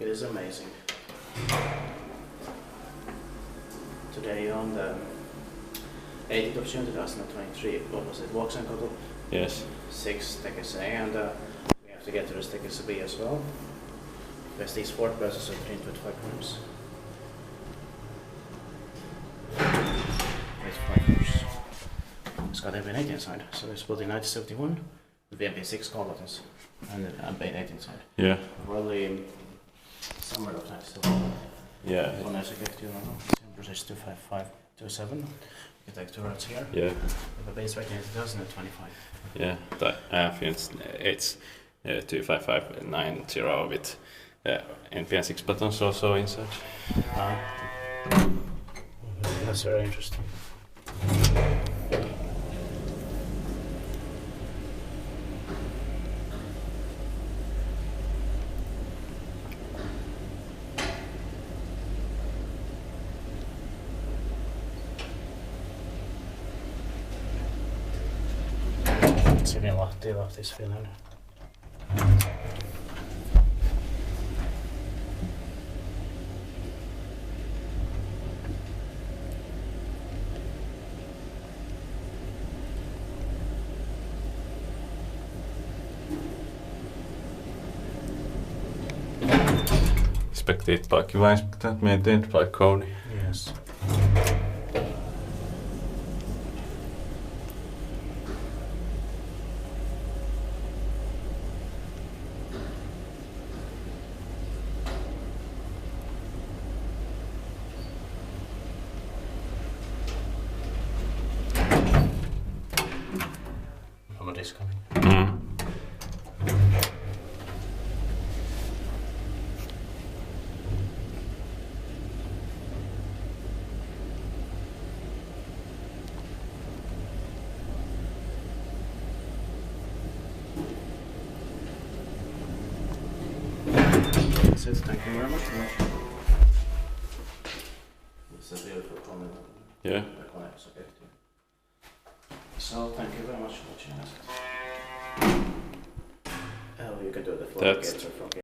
It is amazing. Today on the 18th of June 2023, what was it, Vuoksenkatu? Yes. 6 TKC, and we have to get to the TKC B as well. Because these 4 buses are printed with 5 rooms. With 5 rooms. It's got MP8 inside, so it's built in 1971 with the MP6 call buttons and the MP8 inside. Yeah. Probably summer of 1971. Yeah. One is a gift, you know, it's in British 25527. You can take 2 routes here. Yeah. With a base rating of 2025. Yeah. It's 25590 with NPN6 buttons also inside. That's very interesting. It's in Lahti, Lahti's Finland. Inspected by Vuoksenkatu, maintained by Kone. Yes. Somebody's coming. That's it, thank you very much. It's a beautiful Kone. Yeah. The Kone is a gift. So thank you very much for watching us. Oh, you can do the floor That's- gates or front